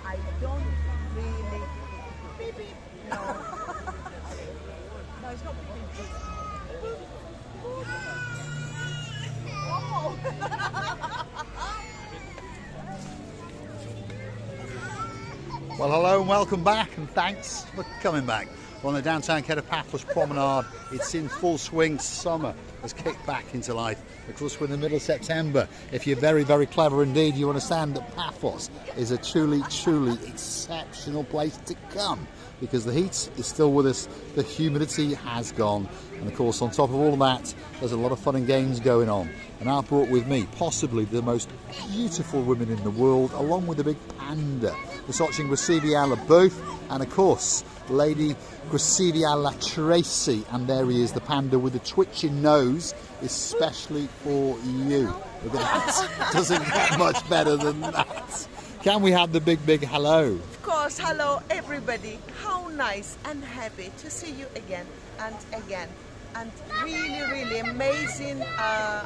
I don't really... Beep, beep. No. No, it's not beep, beep. Well, hello and welcome back, and thanks for coming back. We're on the downtown Kato Paphos Promenade. It's in full swing. Summer has kicked back into life. Of course, we're in the middle of September. If you're very, very clever indeed, you understand that Paphos is a truly, truly exceptional place to come, because the heat is still with us, the humidity has gone, and of course, on top of all of that, there's a lot of fun and games going on. And I brought with me possibly the most beautiful women in the world, along with the big panda. We're watching Gracevia La Booth, and of course, Lady Gracevia La Tracy, and there he is, the panda with the twitching nose, especially for you. Look at that, doesn't get much better than that. Can we have the big, big hello? Of course, hello everybody. How nice and happy to see you again and again. And really, really amazing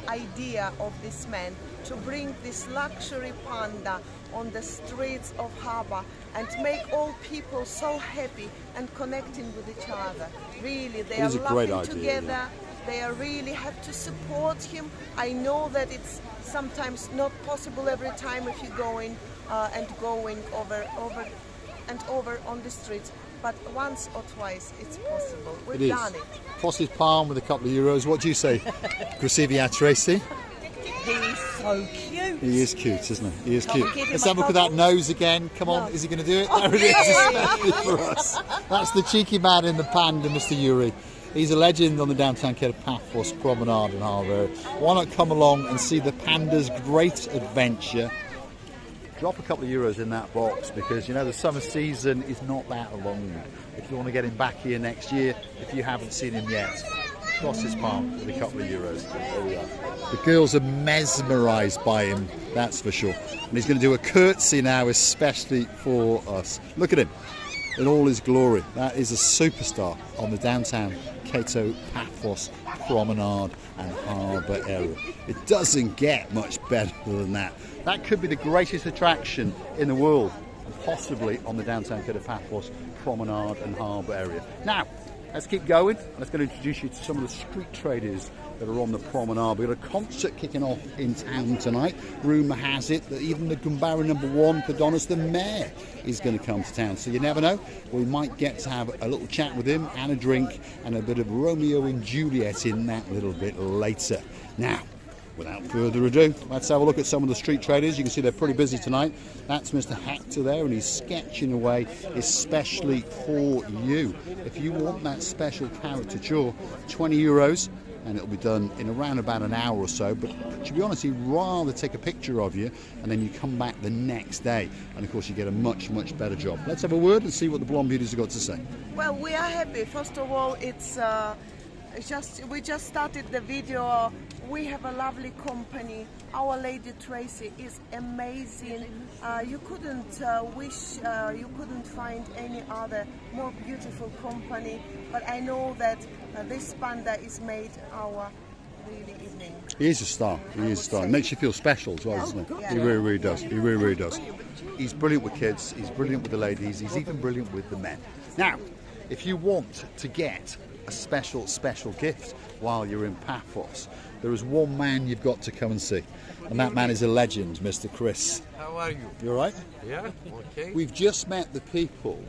idea of this man to bring this luxury panda on the streets of Harbour and make all people so happy and connecting with each other. Really, they are laughing together. Yeah. They are really have to support him. I know that it's sometimes not possible every time if you're going over on the streets. But once or twice it's possible. We've done it. Toss his palm with a couple of euros. What do you say, Gracevia Tracy? He's so cute. He is cute, isn't he? He is cute. Let's have a look at that nose again. Come on, is he going to do it? There it is, especially for us. That's the cheeky man in the panda, Mr. Yuri. He's a legend on the downtown Kato Paphos Promenade in Harbour. Why not come along and see the panda's great adventure? Drop a couple of euros in that box, because you know the summer season is not that long. If you want to get him back here next year, if you haven't seen him yet, cross his palm with a couple of euros. There we are. The girls are mesmerised by him, that's for sure. And he's going to do a curtsy now, especially for us. Look at him in all his glory. That is a superstar on the downtown Kato Paphos Promenade and Harbour area. It doesn't get much better than that. That could be the greatest attraction in the world, and possibly on the downtown Kato Paphos Promenade and Harbour area. Now, let's keep going. Let's go and introduce you to some of the street traders that are on the promenade. We've got a concert kicking off in town tonight. Rumour has it that even the Gumbara #1, Padonis the Mayor, is going to come to town. So you never know. We might get to have a little chat with him and a drink and a bit of Romeo and Juliet in that little bit later. Now, without further ado, let's have a look at some of the street traders. You can see they're pretty busy tonight. That's Mr. Hector there, and he's sketching away especially for you. If you want that special caricature, 20 euros, and it'll be done in around about an hour or so. But to be honest, he'd rather take a picture of you and then you come back the next day, and of course you get a much, much better job. Let's have a word and see what the blonde beauties have got to say. Well, we are happy. First of all, we just started the video. We have a lovely company. Our Lady Tracy is amazing. You couldn't you couldn't find any other more beautiful company. But I know that this panda is made our really evening. He is a star. He is a star. It makes you feel special as well, doesn't it? Yeah. He really, really does. He really, really does. He's brilliant with kids. He's brilliant with the ladies. He's even brilliant with the men. Now, if you want to get a special, special gift while you're in Paphos, there is one man you've got to come and see, and that man is a legend, Mr. Chris. How are you? You all right? Yeah, okay. We've just met the people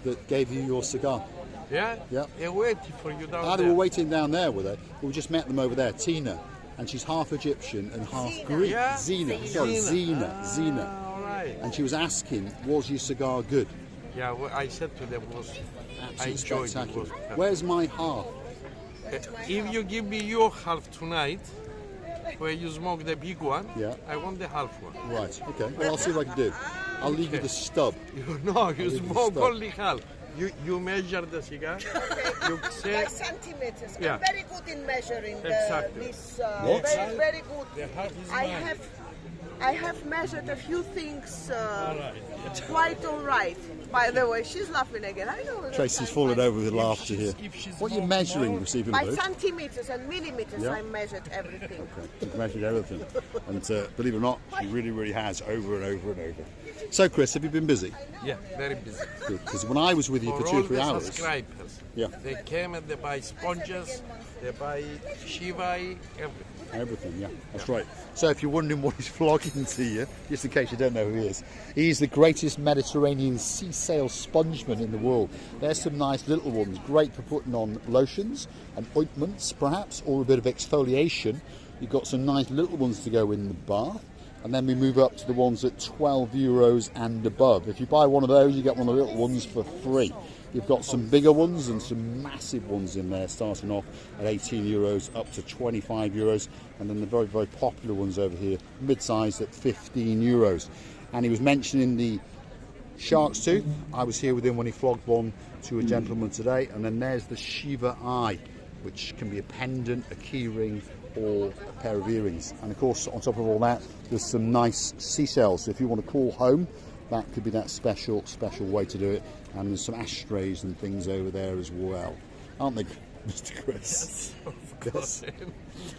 that gave you your cigar. Yeah? Yeah. They're waiting for you down there. They were waiting down there, were they? We just met them over there, Tina, and she's half Egyptian and half Greek. Yeah? Zena. Sorry, Zena. All right. And she was asking, was your cigar good? Yeah, well, I said to them, I enjoyed it. Where's my half? If you give me your half tonight, where you smoke the big one, yeah, I want the half one. Right, okay. Well, I'll see what I can do. I'll leave you the stub. You smoke only half. You measure the cigar. You say 5 centimeters. Yeah. I'm very good in measuring exactly. this. What? Very, very good. The half is I have measured a few things quite all right. By the way, she's laughing again. I know. Tracy's fallen over with laughter here. What are you measuring, receiving By boat? centimeters and millimeters, Yeah. I measured everything. Okay, you've measured everything. And believe it or not, she really has, over and over and over. So, Chris, have you been busy? Yeah, very busy. Because when I was with you for 2 or 3 all the hours... subscribers. Yeah. They came and they buy sponges, they buy shivai, everything. Everything, yeah, that's right. So if you're wondering what he's flogging to you, just in case you don't know who he is, he's the greatest Mediterranean sea sail spongeman in the world. There's some nice little ones, great for putting on lotions and ointments perhaps, or a bit of exfoliation. You've got some nice little ones to go in the bath. And then we move up to the ones at €12 and above. If you buy one of those, you get one of the little ones for free. You've got some bigger ones and some massive ones in there, starting off at €18 up to €25, and then the very popular ones over here, mid-sized at €15. And he was mentioning the shark's tooth. I was here with him when he flogged one to a gentleman today, and then there's the Shiva eye, which can be a pendant, a key ring, or a pair of earrings. And of course, on top of all that, there's some nice seashells. So if you want to call home, that could be that special way to do it. And there's some ashtrays and things over there as well, aren't they, Mr. Chris? Yes, of course.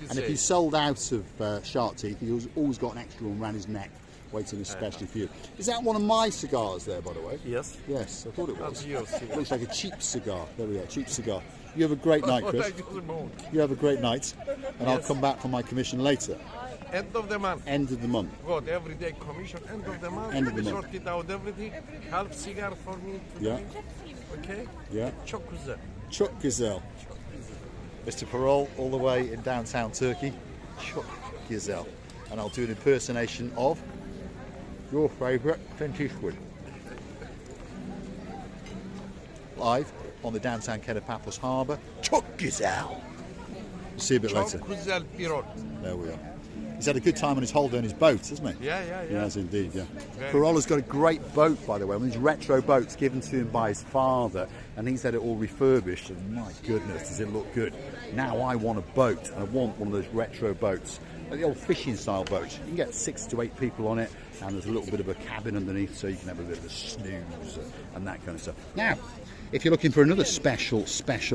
And if he's sold out of shark teeth, he's always got an extra one around his neck, waiting especially for you. Is that one of my cigars there, by the way? Yes. Yes, I thought it was. That's yours. It looks like a cheap cigar. There we are, cheap cigar. You have a great night, Chris. You have a great night, and I'll come back for my commission later. End of the month. End of the month. Got everyday commission, end of the month. End of the we month. sorted out everything. Half cigar for me to Yeah. drink. Okay? Yeah. Chokuza. Chuck Gazelle. Mr. Parole, all the way in downtown Turkey. Chuck Gazelle. And I'll do an impersonation of your favourite Clint Eastwood. Live on the downtown Kato Paphos Harbour. Chuck Gazelle. See you a bit later. Chokuza pirot. There we are. He's had a good time on his holiday on his boat, hasn't he? Yeah. He has indeed, yeah. Very Carolla's got a great boat, by the way, one of these retro boats given to him by his father, and he's had it all refurbished, and my goodness, does it look good. Now I want a boat, and I want one of those retro boats, like the old fishing style boats. You can get 6 to 8 people on it, and there's a little bit of a cabin underneath, so you can have a bit of a snooze and that kind of stuff. Now, if you're looking for another special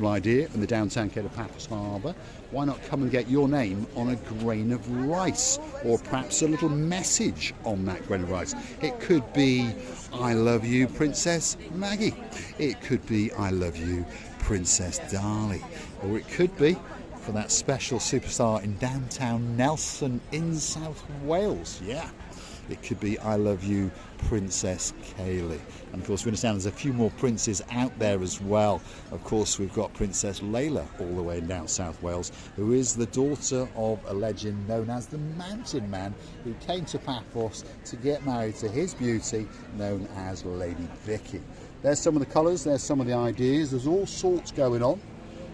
idea in the downtown Kato Paphos Harbour, why not come and get your name on a grain of rice, or perhaps a little message on that grain of rice. It could be, I love you, Princess Maggie. It could be, I love you, Princess Darlie. Or it could be for that special superstar in downtown Nelson in South Wales. Yeah. It could be, I love you, Princess Kaylee. And of course, we understand there's a few more princes out there as well. Of course, we've got Princess Layla all the way down South Wales, who is the daughter of a legend known as the Mountain Man, who came to Paphos to get married to his beauty, known as Lady Vicky. There's some of the colours, there's some of the ideas, there's all sorts going on.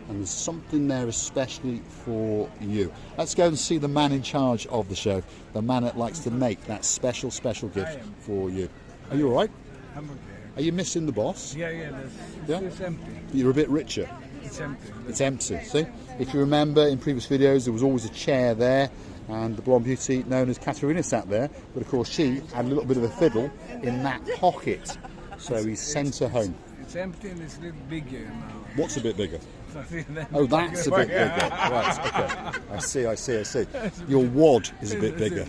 And there's something there especially for you. Let's go and see the man in charge of the show, the man that likes to make that special gift for you. Are you all right? I'm okay. Are you missing the boss? Yeah, Yeah? it's empty. You're a bit richer. It's empty. It's empty. See? If you remember in previous videos, there was always a chair there, and the blonde beauty known as Katerina sat there, but of course she had a little bit of a fiddle in that pocket. So he sent her home. It's empty and it's a little bigger now. What's a bit bigger? Something Oh, that's a bit bigger. Right, okay. I see. Your wad is a bit bigger.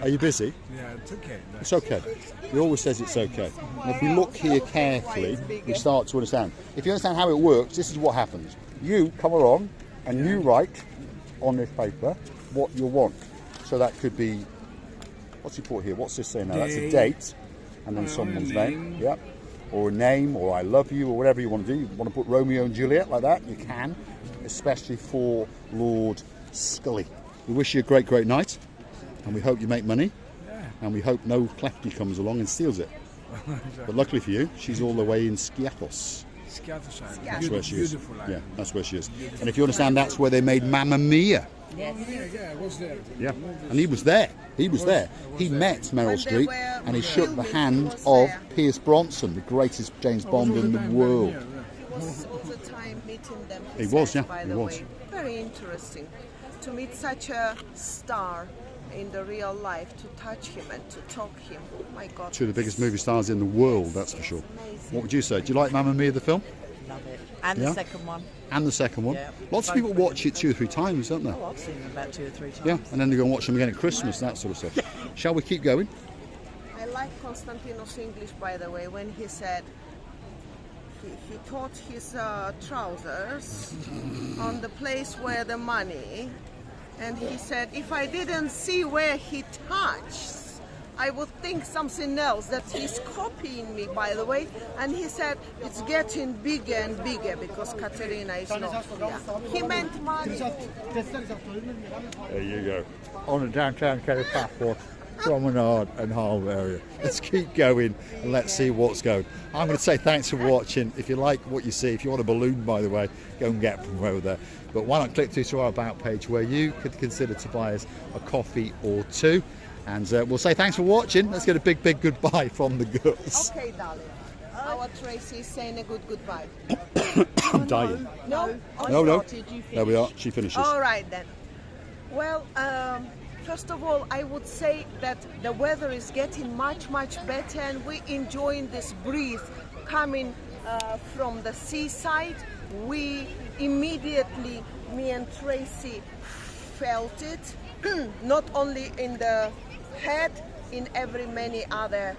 Are you busy? Yeah, it's okay. It's okay. He always says it's okay. And if we look here carefully, we start to understand. If you understand how it works, this is what happens. You come along and you write on this paper what you want. So that could be, what's he put here? What's this saying now? That's a date and then someone's name. Yep. Or a name, or I love you, or whatever you want to do. You want to put Romeo and Juliet like that, you can, especially for Lord Scully. We wish you a great night, and we hope you make money, and we hope no Klefty comes along and steals it. But luckily for you, she's all the way in Skiathos. That's where she is. Yeah, that's where she is. And if you understand, that's where they made Mamma Mia. Yeah, I was there. Yeah, and he was there. He met Meryl Streep, and he shook the hand of Pierce Bronson, the greatest James Bond in the world. Was all the time meeting them. He was, yeah, By he the was. way, very interesting to meet such a star in the real life, to touch him and to talk him. Oh my God. Two of the biggest movie stars in the world, that's for sure. Amazing. What would you say? Do you like Mamma Mia, the film? Love it. And Yeah? the second one. And the second one? Yeah. Lots of Both people watch it 2 or 3 times, don't they? Oh, I've seen them about 2 or 3 times. Yeah, and then they go and watch them again at Christmas, that sort of stuff. Shall we keep going? I like Konstantinos' English, by the way, when he said he taught his trousers on the place where the money, and he said, if I didn't see where he touched, I would think something else, that he's copying me, by the way. And he said, it's getting bigger and bigger because Katerina is not here. He meant money. There you go. On the downtown Kato Paphos Promenade and Harbour area. Let's keep going and let's see what's going. I'm going to say thanks for watching. If you like what you see, if you want a balloon, by the way, go and get from over there. But why not click through to our About page where you could consider to buy us a coffee or two. And we'll say thanks for watching. Let's get a big, big goodbye from the girls. Okay, darling. Our Tracy is saying a good goodbye. I'm dying. No? No. There we are. She finishes. All right then. Well, first of all, I would say that the weather is getting much, much better, and we're enjoying this breeze coming from the seaside. We immediately, me and Tracy, felt it, not only in the head, in many other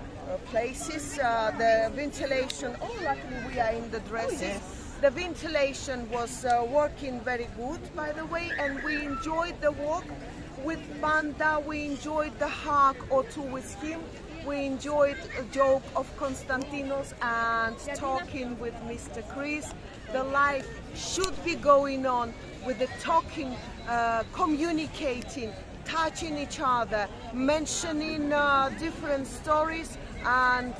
places. The ventilation, luckily we are in the dresses. The ventilation was working very good, by the way, and we enjoyed the walk with Banda. We enjoyed the hug or two with him. We enjoyed a joke of Konstantinos and talking with Mr. Chris. The life should be going on with the talking, communicating, touching each other, mentioning different stories, and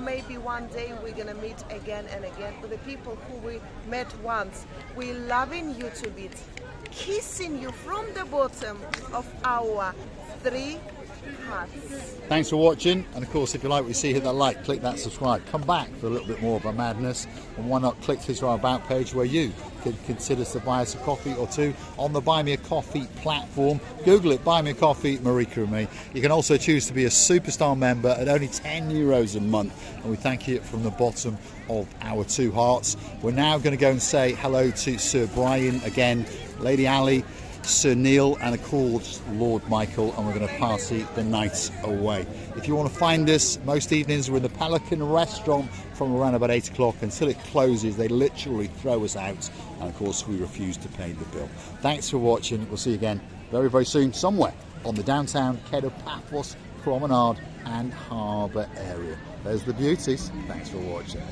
maybe one day we're gonna meet again and again with the people who we met once. We're loving you to bits, kissing you from the bottom of our 3 hearts. Thanks for watching, and of course, if you like what you see, hit that like, click that subscribe. Come back for a little bit more of our madness, and why not click through to our About page where you could consider to buy us a coffee or two on the Buy Me a Coffee platform. Google it, Buy Me a Coffee, Marika and me. You can also choose to be a superstar member at only €10 a month, and we thank you from the bottom of our 2 hearts. We're now going to go and say hello to Sir Brian again, Lady Ali, Sir Neil, and of course Lord Michael, and we're going to party the night away. If you want to find us, most evenings we're in the Pelican restaurant from around about 8 o'clock until it closes. They literally throw us out, and of course we refuse to pay the bill. Thanks for watching. We'll see you again very, very soon somewhere on the downtown Kato Paphos Promenade and Harbour area. There's the beauties. Thanks for watching.